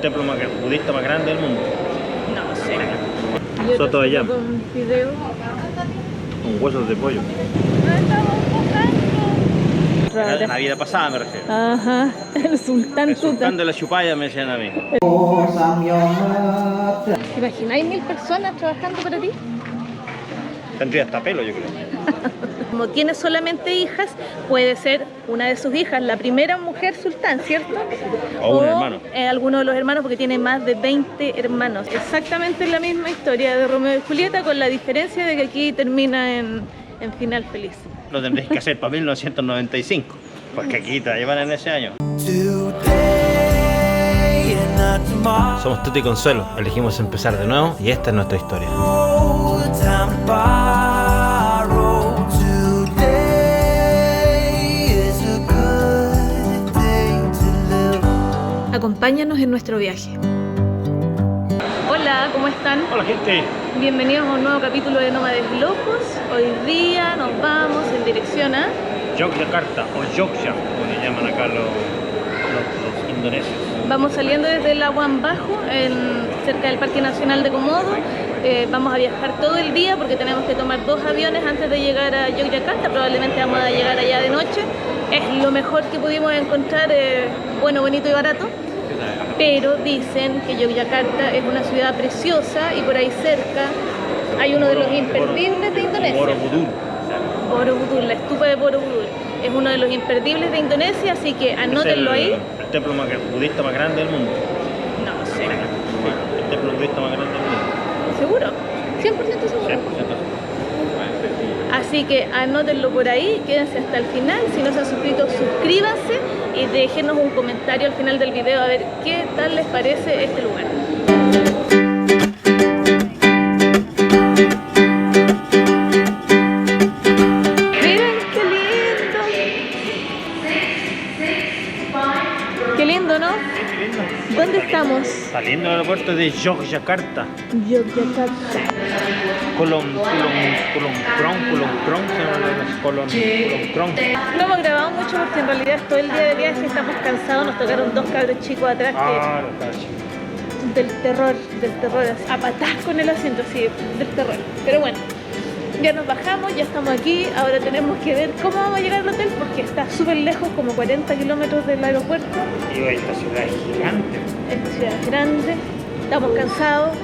templo budista más grande del mundo. No sé. Soto de llama. Con fideo. Con huesos de pollo. No estamos buscando. En la vida pasada me refiero. Ajá, el sultán El sultán Tuta. de la chupalla me decían a mí. ¿Te imagináis 1000 personas trabajando para ti? Tendría hasta pelo, yo creo. Como tiene solamente hijas, puede ser una de sus hijas, la primera mujer sultán, ¿cierto? O un hermano. Alguno de los hermanos, porque tiene más de 20 hermanos. Exactamente la misma historia de Romeo y Julieta, con la diferencia de que aquí termina en final feliz. Lo tendréis que hacer para 1995, porque aquí te llevan en ese año. Somos Tuta y Consuelo, elegimos empezar de nuevo y esta es nuestra historia. Acompáñanos en nuestro viaje. Hola, ¿cómo están? Hola gente. Bienvenidos a un nuevo capítulo de Nómades Locos. Hoy día nos vamos en dirección a Yogyakarta o Yogya, como le llaman acá los indonesios. Vamos saliendo desde el Labuan Bajo, cerca del Parque Nacional de Komodo. Vamos a viajar todo el día porque tenemos que tomar 2 aviones antes de llegar a Yogyakarta. Probablemente vamos a llegar allá de noche. Es lo mejor que pudimos encontrar, bueno, bonito y barato. Pero dicen que Yogyakarta es una ciudad preciosa y por ahí cerca hay uno de los imperdibles de Indonesia. Borobudur. Borobudur, la estupa de Borobudur. Es uno de los imperdibles de Indonesia, así que anótenlo ahí. El templo budista más grande del mundo. No sé. El templo budista más grande del mundo. ¿Seguro? 100% seguro. 100%. Así que anótenlo por ahí, quédense hasta el final. Si no se han suscrito, suscríbanse y déjenos un comentario al final del video a ver qué tal les parece este lugar. Miren qué lindo. Qué lindo, ¿no? ¿Dónde estamos? Saliendo del aeropuerto de Yogyakarta. Yogyakarta. Colón. No hemos grabado mucho porque en realidad todo el día de viaje estamos cansados. Nos tocaron 2 cabros chicos atrás del terror, así, a patás con el asiento, así, del terror. Pero bueno, ya nos bajamos, ya estamos aquí. Ahora tenemos que ver cómo vamos a llegar al hotel porque está súper lejos, como 40 kilómetros del aeropuerto. Y esta ciudad es gigante. Esta ciudad es grande, estamos cansados.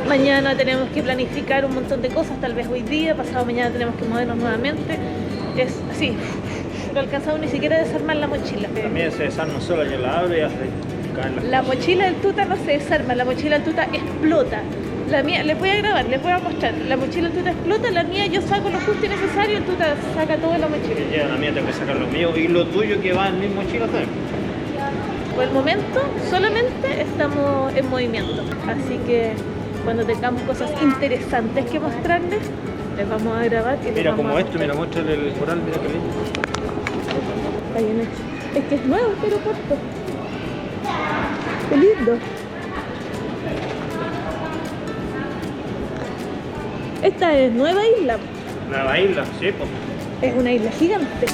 Mañana tenemos que planificar un montón de cosas, tal vez hoy día, pasado mañana tenemos que movernos nuevamente. Es así, no alcanzamos ni siquiera a desarmar la mochila. También se desarma sola, yo la abro y hace caer La mochila del Tuta no se desarma, la mochila del Tuta explota. La mía, les voy a grabar, les voy a mostrar. La mochila del Tuta explota, la mía yo saco lo justo y necesario, el Tuta saca toda la mochila. Ya, la mía tengo que sacar lo mío y lo tuyo que va en mi mochila también. Por el momento solamente estamos en movimiento, así que cuando tengamos cosas interesantes que mostrarles, les vamos a grabar y les Mira vamos como a esto, mira, muéstrale el mural, mira qué lindo. Está bien hecho. Es que es nuevo este aeropuerto. Qué lindo. Esta es Nueva Isla. Nueva Isla, sí, pues. Es una isla gigante.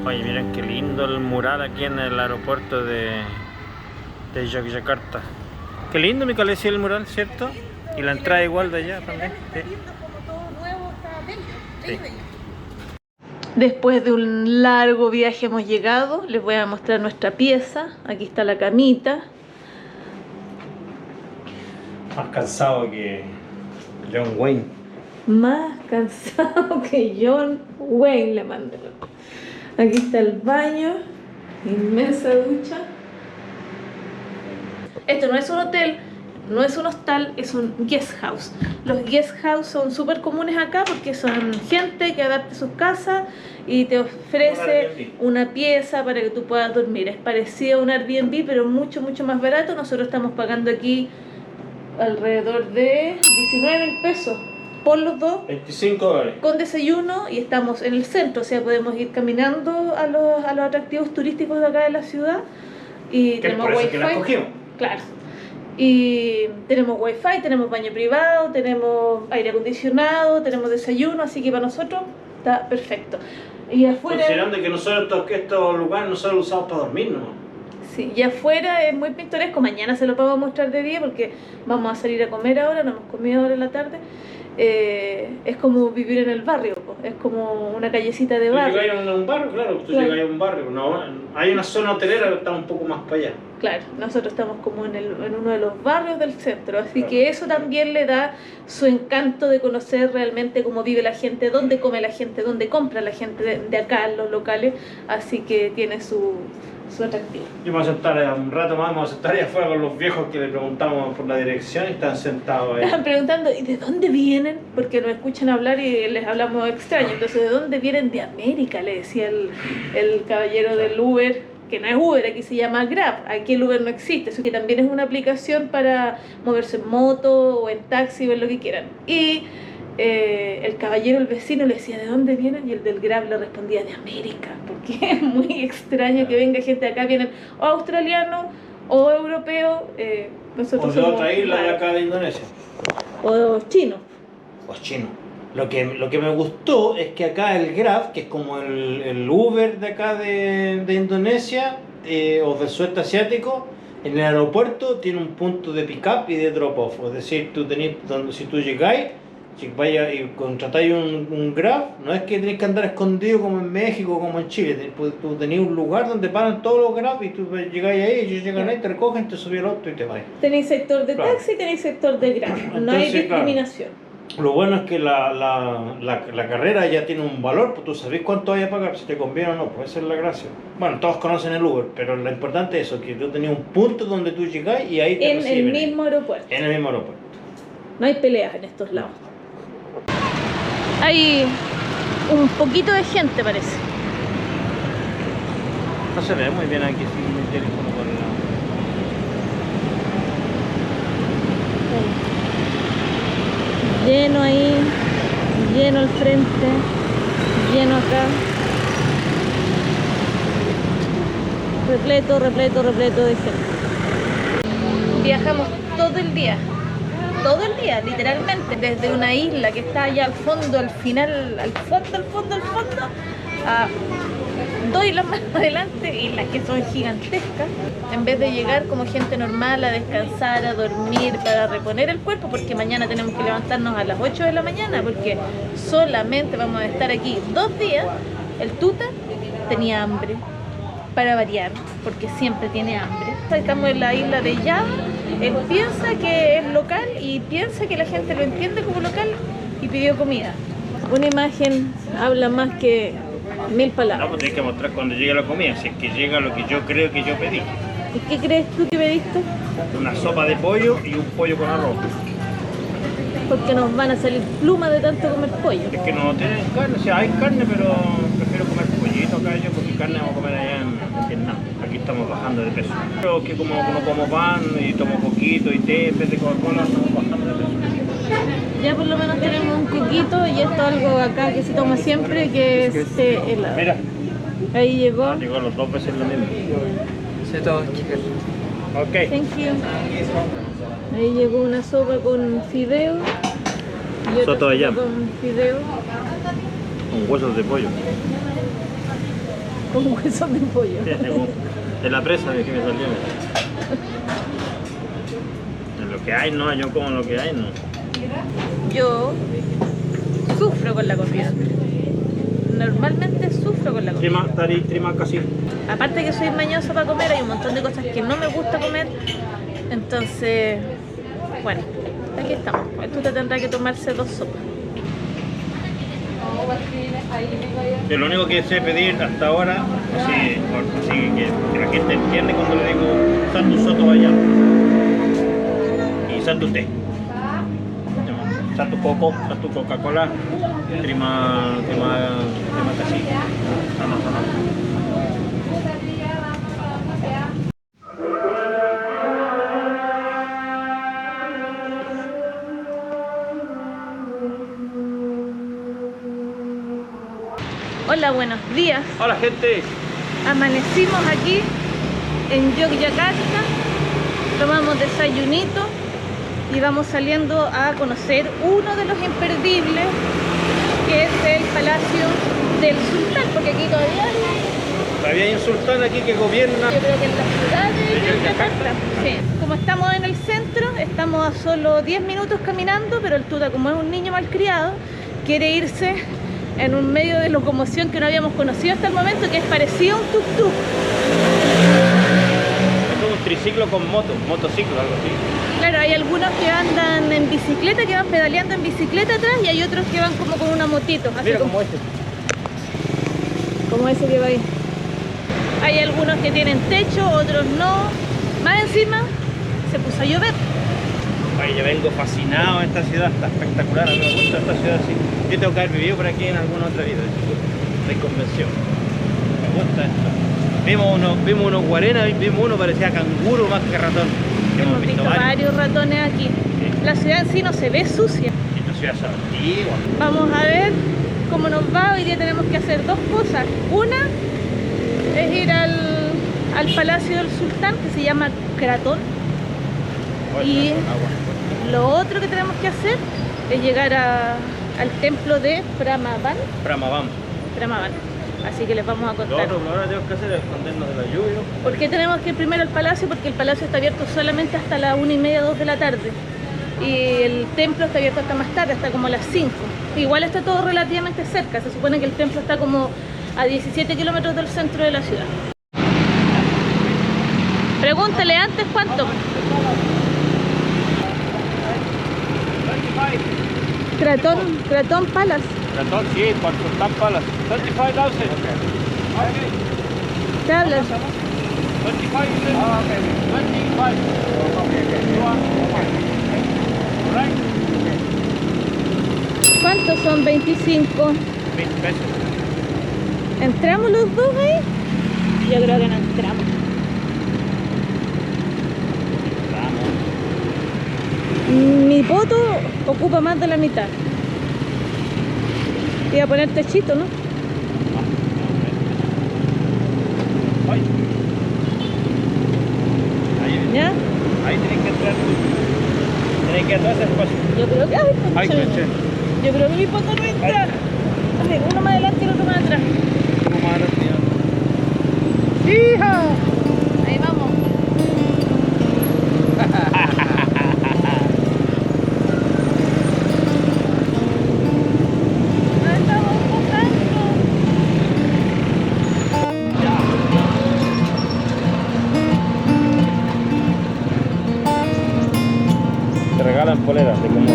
Oye, miren qué lindo el mural aquí en el aeropuerto de Yogyakarta. Qué lindo, mi decía el mural, ¿cierto? Y la entrada igual de allá también. Sí. Sí. Después de un largo viaje hemos llegado. Les voy a mostrar nuestra pieza. Aquí está la camita. Más cansado que John Wayne. Más cansado que John Wayne, le mandé. Aquí está el baño. Inmensa ducha. Esto no es un hotel, no es un hostal, es un guest house. Los guest house son súper comunes acá porque son gente que adapta sus casas y te ofrece una pieza para que tú puedas dormir. Es parecido a un Airbnb, pero mucho más barato. Nosotros estamos pagando aquí alrededor de 19.000 pesos por los dos. $25. Con desayuno y estamos en el centro, o sea, podemos ir caminando a los atractivos turísticos de acá de la ciudad. Y Que tenemos por eso wifi. que la escogimos. Claro. Y tenemos wifi, tenemos baño privado, tenemos aire acondicionado, tenemos desayuno, así que para nosotros está perfecto. Y afuera... Considerando que nosotros estos lugares no son usados para dormir, ¿no? Sí, y afuera es muy pintoresco. Mañana se lo podemos mostrar de día porque vamos a salir a comer ahora, no hemos comido ahora en la tarde. Es como vivir en el barrio, po. Es como una callecita de barrio. Tú llegas a un barrio, claro, tú llegas a un barrio. No, hay una zona hotelera que está un poco más para allá. Claro, nosotros estamos como en uno de los barrios del centro, así que eso también le da su encanto de conocer realmente cómo vive la gente, dónde come la gente, dónde compra la gente de acá en los locales, así que tiene su atractivo. Y vamos a estar un rato más, vamos a estar allá afuera con los viejos que le preguntamos por la dirección y están sentados ahí. Estaban preguntando, ¿y de dónde vienen? Porque nos escuchan hablar y les hablamos extraño, entonces ¿de dónde vienen? De América, le decía el caballero del Uber. Que no es Uber, aquí se llama Grab, aquí el Uber no existe, eso que también es una aplicación para moverse en moto o en taxi o en lo que quieran. Y el caballero, el vecino, le decía ¿de dónde vienen? Y el del Grab le respondía de América, porque es muy extraño que venga gente de acá, vienen o australianos o europeos, nosotros o de somos otra isla de acá de Indonesia. o chinos. O chinos. Lo que me gustó es que acá el Grab, que es como el Uber de acá de Indonesia o del sudeste asiático, en el aeropuerto tiene un punto de pick-up y de drop-off. Es decir, si tú llegáis, si vayas y contratáis un Grab, no es que tenés que andar escondido como en México o como en Chile. Tú tenés un lugar donde paran todos los Grab y tú llegáis ahí, ellos llegan ahí, te recogen, te subes al auto y te vas. Tenéis sector de taxi, tenéis sector de Grab, no hay discriminación. Claro. Lo bueno es que la carrera ya tiene un valor, pues tú sabes cuánto hay a pagar, si te conviene o no, pues esa es la gracia. Bueno, todos conocen el Uber, pero lo importante es eso, que tú tenías un punto donde tú llegás y ahí te reciben. En el mismo aeropuerto. En el mismo aeropuerto. No hay peleas en estos lados. Hay un poquito de gente, parece. No se ve muy bien aquí sin mi teléfono por el lado. Lleno ahí, lleno al frente, lleno acá. Repleto, repleto, repleto de gente. Viajamos todo el día, literalmente, desde una isla que está allá al fondo, al final, al fondo, a dos islas más adelante, islas que son gigantescas, en vez de llegar como gente normal a descansar, a dormir, para reponer el cuerpo, porque mañana tenemos que levantarnos a las 8 de la mañana, porque solamente vamos a estar aquí 2 días. El tuta tenía hambre, para variar, porque siempre tiene hambre. Estamos en la isla de Java, él piensa que es local y piensa que la gente lo entiende como local y pidió comida. Una imagen habla más que 1000 palabras. No, pues tienes que mostrar cuando llegue la comida, si es que llega lo que yo creo que yo pedí. ¿Y qué crees tú que pediste? Una sopa de pollo y un pollo con arroz. Porque nos van a salir plumas de tanto comer pollo. Es que no tienen carne, o sea, hay carne, pero prefiero comer pollito acá yo, porque carne vamos a comer allá en Vietnam. Aquí estamos bajando de peso. Pero que como no como pan y tomo poquito y té en vez de Coca-Cola, estamos bajando de peso. Ya por lo menos tenemos un coquito y esto es algo acá que se toma siempre, que es helado. Mira, ahí llegó. llegó los 2 veces lo mismo. Se todo, chicas. Ok. Thank you. Ahí llegó una sopa con fideo y otra Soto de sopa yam. con fideo Con huesos de pollo. con huesos de pollo. De la presa que me salió. En lo que hay no, yo como lo que hay no. Yo sufro con la comida. Normalmente sufro con la comida. Trima casi. Aparte que soy mañosa para comer, hay un montón de cosas que no me gusta comer. Entonces, bueno, aquí estamos. Tú te tendrás que tomarse 2 sopas. Yo lo único que sé pedir hasta ahora, así que la gente entiende cuando le digo sandu soto allá y sandu té. Sandu coco, sandu Coca-Cola, trima casi. Hola, buenos días. Hola gente. Amanecimos aquí en Yogyakarta, tomamos desayunito y vamos saliendo a conocer uno de los imperdibles, que es el Palacio del Sultán, porque aquí todavía Todavía hay un sultán aquí que gobierna. Yo creo que en la ciudad de Yogyakarta. Sí. Como estamos en el centro, estamos a solo 10 minutos caminando, pero el tuta, como es un niño malcriado, quiere irse en un medio de locomoción que no habíamos conocido hasta el momento, que es parecido a un tuk-tuk. Es como un triciclo con motociclo, algo así. Claro, hay algunos que andan en bicicleta, que van pedaleando en bicicleta atrás, y hay otros que van como con una motito. Así Mira como este. Como ese que va ahí. Hay algunos que tienen techo, otros no. Más encima, se puso a llover. Oye, yo vengo fascinado en esta ciudad, está espectacular, a mí me gusta esta ciudad así. Yo tengo que haber vivido por aquí en alguna otra vida, de convención. Me gusta esto. Vimos unos guarenas, vimos uno parecía canguro más que ratón. Hemos visto varios ratones aquí. Sí. La ciudad en sí no se ve sucia. Esta ciudad es antigua. Vamos a ver cómo nos va. Hoy día tenemos que hacer dos cosas. Una es ir al Palacio del Sultán, que se llama Kratón. Y lo otro que tenemos que hacer es llegar al templo de Brahmavan. Brahmavan. Así que les vamos a Lo contar. otro que ahora tenemos que hacer es escondernos de la lluvia. ¿Por qué tenemos que ir primero al palacio? Porque el palacio está abierto solamente hasta las 1:30, 2 de la tarde. Y el templo está abierto hasta más tarde, hasta como las 5. Igual está todo relativamente cerca. Se supone que el templo está como a 17 kilómetros del centro de la ciudad. Pregúntale antes cuánto. Kratón Palace. Ratón, sí, por Sultán Palace. 25,000. ¿Te hablas? 25, 25. ¿Cuántos son 25? 20 pesos. ¿Entramos los dos ahí? Yo creo que no entramos. Mi voto ocupa más de la mitad. Iba a poner techito, ¿no? Ay. ¿Ya? Ahí tenés que entrar tú. Tenés que ir a todo ese espacio. Yo creo que... Ay, coche. Yo creo que mi voto no entra. Dale, uno más adelante y el otro más atrás. ¿Cómo más adelante? ¡Hija! Ahí vamos. Ahí estamos buscando. Te regalan poleras de Komodo.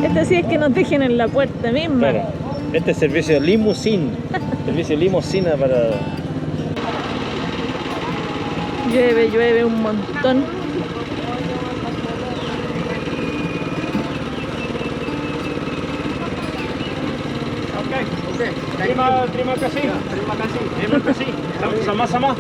Este sí es que nos dejen en la puerta misma. Claro. Este es servicio limusín. Servicio limusina para... Llueve un montón. Terima kasih. Sama-sama.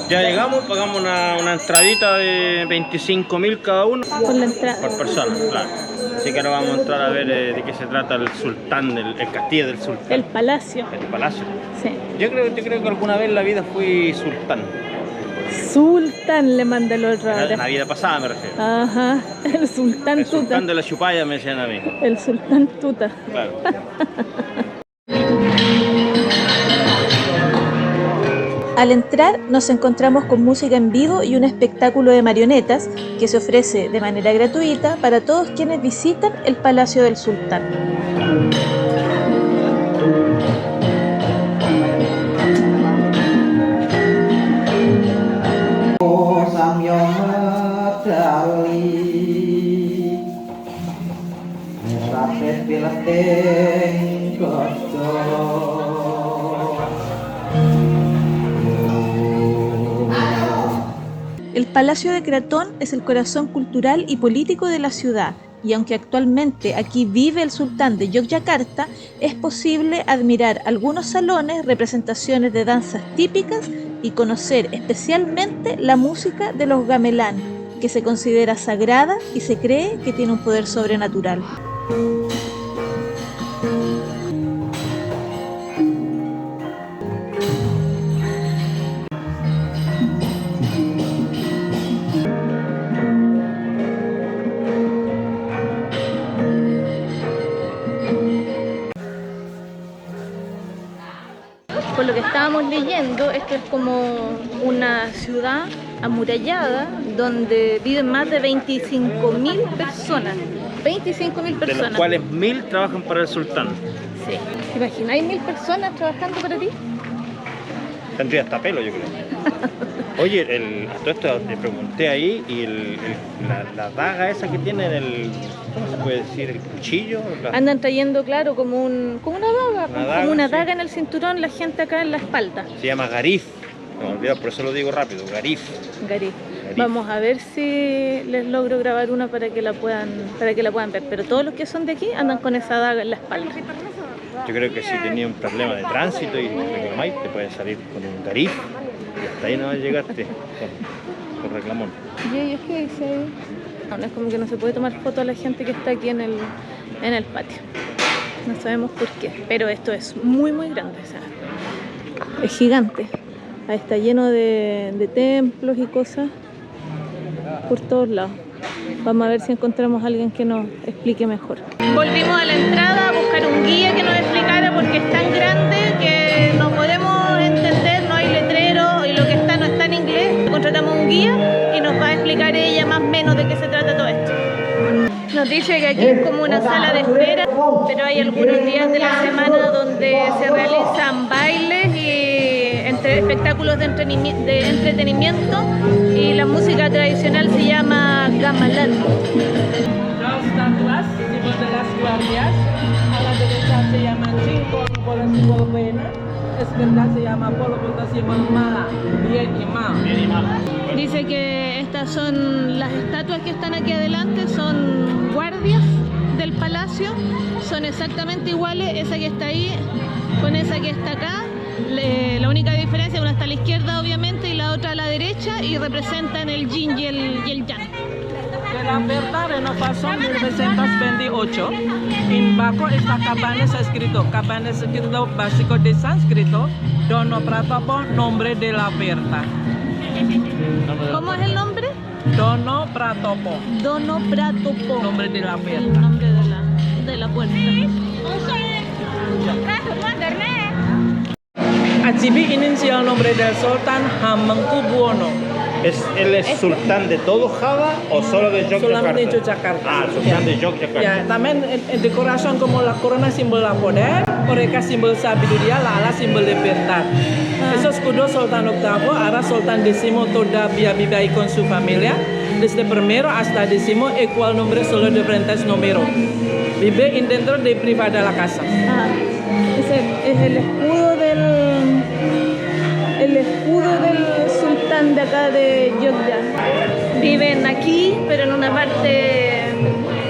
Ya llegamos, pagamos una entradita de 25.000 cada uno Por la entrada. por persona, claro. Así que ahora vamos a entrar a ver de qué se trata el sultán, el castillo del sultán. El palacio. El palacio. Sí. Yo creo que alguna vez en la vida fui sultán. Sultán le manda el otro En ahora. la vida pasada me refiero. Ajá. El sultán El tuta. sultán de la chupalla me decían a mí. El sultán tuta. Claro. Al entrar nos encontramos con música en vivo y un espectáculo de marionetas que se ofrece de manera gratuita para todos quienes visitan el Palacio del Sultán. El Palacio de Kratón es el corazón cultural y político de la ciudad, y aunque actualmente aquí vive el sultán de Yogyakarta, es posible admirar algunos salones, representaciones de danzas típicas y conocer especialmente la música de los gamelán, que se considera sagrada y se cree que tiene un poder sobrenatural. por lo que estábamos leyendo, esto es como una ciudad amurallada donde viven más de 25.000 personas. 25.000 personas. De los cuales 1000 trabajan para el sultán. Sí. ¿Te imagináis 1000 personas trabajando para ti? Tendría hasta pelo, yo creo. Oye, a todo esto te pregunté ahí y la daga esa que tiene en el... ¿Cómo se puede decir? ¿El cuchillo? Andan trayendo, claro, como una daga. Como una daga sí. en el cinturón, la gente acá en la espalda. Se llama garif. No me olvidé, por eso lo digo rápido, garif. Garif. Vamos a ver si les logro grabar una para que la puedan ver. Pero todos los que son de aquí andan con esa daga en la espalda. Yo creo que si tenía un problema de tránsito y reclamáis, te puedes salir con un garif y hasta ahí no vas a llegarte con reclamón. ¿Y ellos qué dicen? No, es como que no se puede tomar foto a la gente que está aquí en el patio. No sabemos por qué, pero esto es muy muy grande, o sea, es gigante. Ahí está lleno de templos y cosas por todos lados. Vamos a ver si encontramos a alguien que nos explique mejor. Volvimos a la entrada a buscar un guía que nos explicara porque es tan grande que no podemos entender, no hay letrero y lo que está no está en inglés. Contratamos un guía y nos va a explicar ella más o menos de qué se trata todo esto. Nos dice que aquí es como una sala de espera, pero hay algunos días de la semana donde se realizan bailes y espectáculos de entretenimiento y la música tradicional se llama gamelan. Las estatuas, símbolo de las guardias, a la derecha se llaman cinco, por el símbolo buena, a la izquierda se llama por el símbolo mala, bien y mal. Dice que estas son las estatuas que están aquí adelante, son guardias del palacio, son exactamente iguales, esa que está ahí con esa que está acá. La única diferencia, una está a la izquierda obviamente y la otra a la derecha y representan el yin y el yang. De la Berta Renovación 1928, en bajo esta cabana está escrito básico de sánscrito, Dono Pratopo, nombre de la Berta. ¿Cómo es el nombre? Dono Pratopo. Dono Pratopo. Nombre de la Berta. El nombre de la puerta. Achibi inicia el nombre del sultán Hamengkubuwono. ¿Él es sultán de todo Java o solo de Yogyakarta? Solamente de Yogyakarta. Ah, sultán de Yogyakarta. Ya, también en decoración como la corona símbolo de poder, oreja símbolo de sabiduría, la ala símbolo de verdad. Esos escudos sultán octavo, ahora sultán décimo todavía vive ahí con su familia. Desde primero hasta décimo, igual nombre solo diferentes números. Vive dentro de privada de la casa. Ah, ese es el escudo del sultán de acá de Yogyakarta. Viven aquí, pero en una parte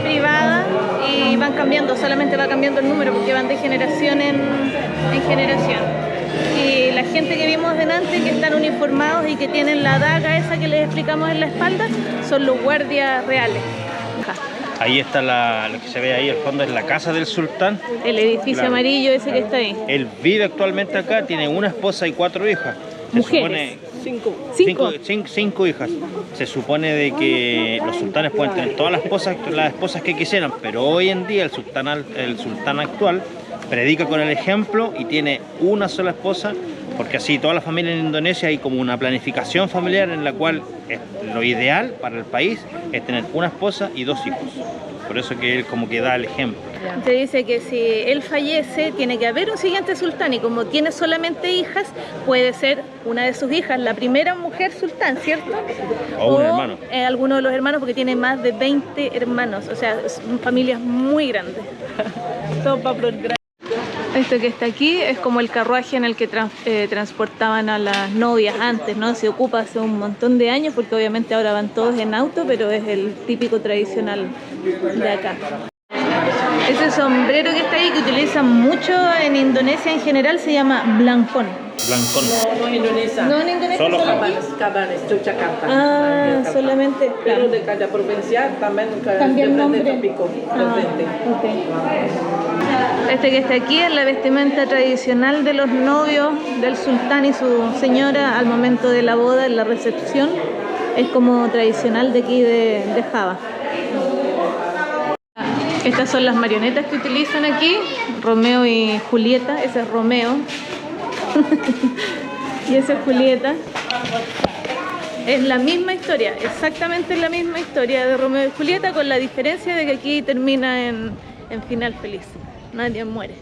privada y van cambiando, solamente va cambiando el número porque van de generación en generación. Y la gente que vimos delante, que están uniformados y que tienen la daga esa que les explicamos en la espalda, son los guardias reales. Ahí está lo que se ve ahí al fondo, es la casa del sultán. El edificio Claro, amarillo ese claro. que está ahí. Él vive actualmente acá, tiene una esposa y 4 hijas. Se Mujeres. supone, cinco hijas. Se supone de que los sultanes pueden tener todas las esposas que quisieran, pero hoy en día el sultán actual predica con el ejemplo y tiene una sola esposa, porque así toda la familia en Indonesia hay como una planificación familiar en la cual lo ideal para el país es tener una esposa y 2 hijos. Por eso que él como que da el ejemplo. Se dice que si él fallece tiene que haber un siguiente sultán y como tiene solamente hijas, puede ser una de sus hijas, la primera mujer sultán, ¿cierto? O un hermano. Alguno de los hermanos porque tiene más de 20 hermanos, o sea, son familias muy grandes. Esto que está aquí es como el carruaje en el que transportaban a las novias antes, ¿no? Se ocupa hace un montón de años porque obviamente ahora van todos en auto, pero es el típico tradicional de acá. Ese sombrero que está ahí, que utilizan mucho en Indonesia en general, se llama blancón. Blancón. No en Indonesia. No en Indonesia, Solo Cabanes, Yogyakarta. Ah, solamente. Pero de cada provincia también Cambia el nombre. tópico. Este que está aquí es la vestimenta tradicional de los novios del sultán y su señora al momento de la boda, en la recepción. Es como tradicional de aquí de Java. Estas son las marionetas que utilizan aquí, Romeo y Julieta, ese es Romeo. Y esa es Julieta. Es la misma historia, exactamente la misma historia de Romeo y Julieta, con la diferencia de que aquí termina en final feliz. Nadie muere.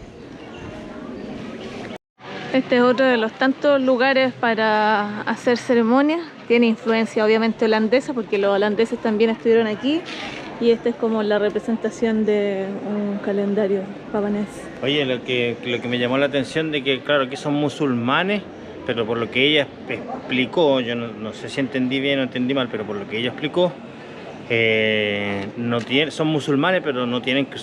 Este es otro de los tantos lugares para hacer ceremonias. Tiene influencia obviamente holandesa, porque los holandeses también estuvieron aquí. Y esta es como la representación de un calendario pavanés. Oye, lo que me llamó la atención de que, claro, aquí son musulmanes, pero por lo que ella explicó, yo no sé si entendí bien o entendí mal, pero por lo que ella explicó, son musulmanes, pero no tienen que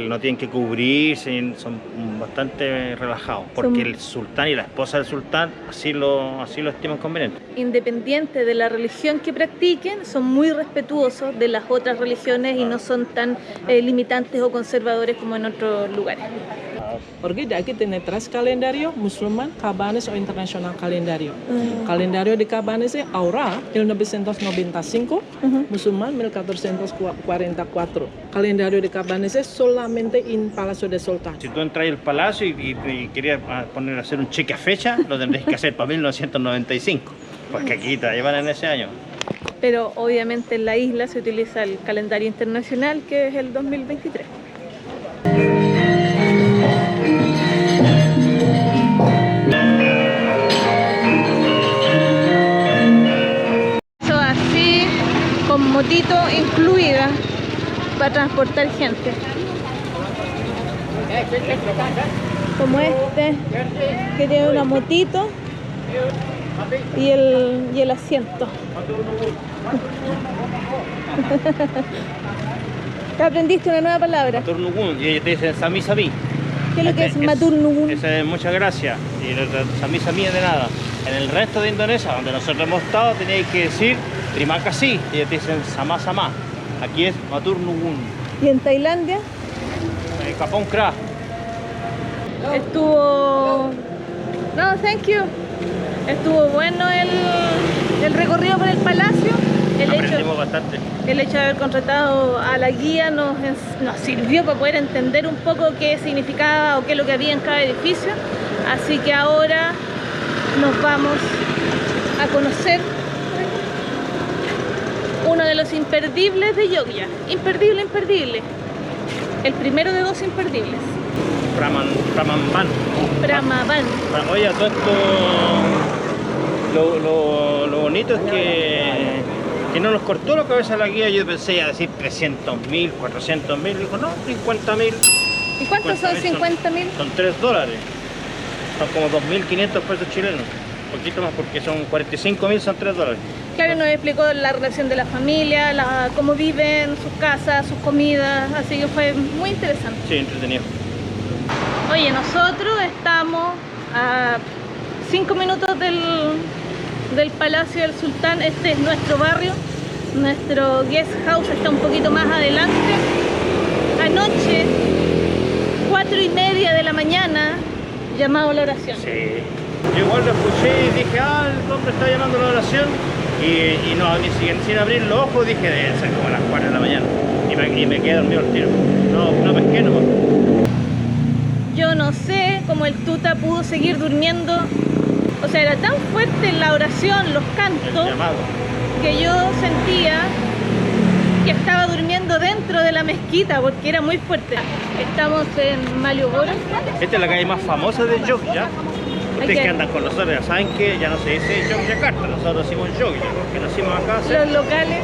no tienen que cubrirse, son bastante relajados, porque el sultán y la esposa del sultán así lo estiman conveniente. Independiente de la religión que practiquen, son muy respetuosos de las otras religiones y no son tan limitantes o conservadores como en otros lugares. Porque de aquí tiene 3 calendarios, musulmán, Cabanes o internacional calendario. Calendario de Cabanes es Aura, 1995, musulmán, 1444. Calendario de Cabanes es solamente en Palacio de Sultán. Si tú entras al palacio y querías hacer un cheque a fecha, lo tendréis que hacer para 1995, porque aquí te llevan en ese año. Pero obviamente en la isla se utiliza el calendario internacional, que es el 2023. Con motito incluida para transportar gente, como este que tiene una motito y el asiento. ¿Te aprendiste una nueva palabra? Maturnugun, y te dicen Sami Sami. ¿Qué es lo que es Maturnugun? Esa es muchas gracias. Y Sami Sami es de nada. En el resto de Indonesia, donde nosotros hemos estado, tenéis que decir Terima kasih, y ellos te dicen Sama Sama. Aquí es Maturnugun. ¿Y en Tailandia? Kapong Kra. Estuvo... No, thank you. Estuvo bueno el recorrido por el palacio. Aprendimos bastante. El hecho de haber contratado a la guía nos sirvió para poder entender un poco qué significaba o qué es lo que había en cada edificio. Así que ahora nos vamos a conocer uno de los imperdibles de Yogya. Imperdible. El primero de 2 imperdibles. Pramamban. Oye, todo esto, lo bonito es que no nos cortó la cabeza la guía. Yo pensé a decir 300.000, 400.000. Dijo, no, 50.000. ¿Y cuántos son 50.000? Son $3. Son como 2.500 pesos chilenos. Un poquito más, porque son 45.000, son $3. Claro, nos explicó la relación de la familia, cómo viven, sus casas, sus comidas, así que fue muy interesante. Sí, entretenido. Oye, nosotros estamos a 5 minutos del Palacio del Sultán. Este es nuestro barrio, nuestro guest house está un poquito más adelante. Anoche, 4:30 de la mañana, llamado a la oración. Sí. Yo igual lo escuché y dije, el hombre está llamando a la oración. Y no, ni siquiera sin abrir los ojos dije, debe ser como a las 4 de la mañana. Y me quedé dormido al tiro. No pesqué nomás. Yo no sé cómo el tuta pudo seguir durmiendo. O sea, era tan fuerte la oración, los cantos, que yo sentía que estaba durmiendo dentro de la mezquita porque era muy fuerte. Estamos en Malioboro. Esta es la calle más famosa de Yogya. Ustedes que andan con nosotros ya saben que ya no se dice Yogyakarta, nosotros decimos Yogya, porque nacimos acá. Los locales.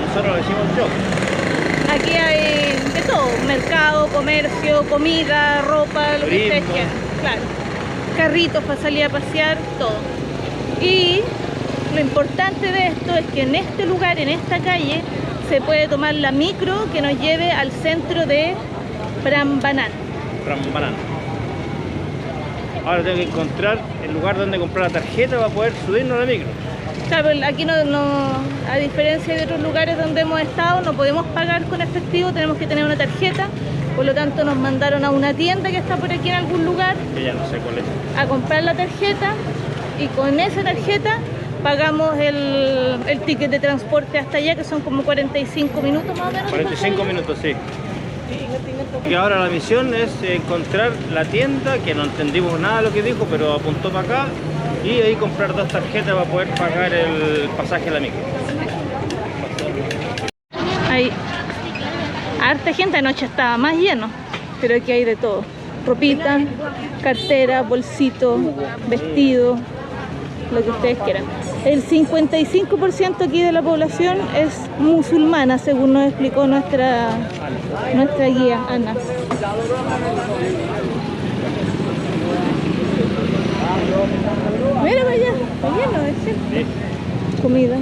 Nosotros decimos Yogya. Aquí hay de todo, mercado, comercio, comida, ropa, lo que ustedes quieran. Claro. Carritos para salir a pasear, todo. Y lo importante de esto es que en este lugar, en esta calle, se puede tomar la micro que nos lleve al centro de Prambanan. Ahora tengo que encontrar el lugar donde comprar la tarjeta para poder subirnos a la micro. Claro, aquí a diferencia de otros lugares donde hemos estado, no podemos pagar con efectivo, tenemos que tener una tarjeta. Por lo tanto, nos mandaron a una tienda que está por aquí en algún lugar, que ya no sé cuál es, a comprar la tarjeta, y con esa tarjeta pagamos el ticket de transporte hasta allá, que son como 45 minutos más o menos. 45 minutos, sí. Y ahora la misión es encontrar la tienda, que no entendimos nada de lo que dijo, pero apuntó para acá, y ahí comprar 2 tarjetas para poder pagar el pasaje a la micro. Hay harta gente, anoche estaba más lleno, pero aquí hay de todo. Ropita, cartera, bolsito, vestido, lo que ustedes quieran. El 55% aquí de la población es musulmana, según nos explicó nuestra guía, Ana. Mira, vaya, está lleno de gente. Comida.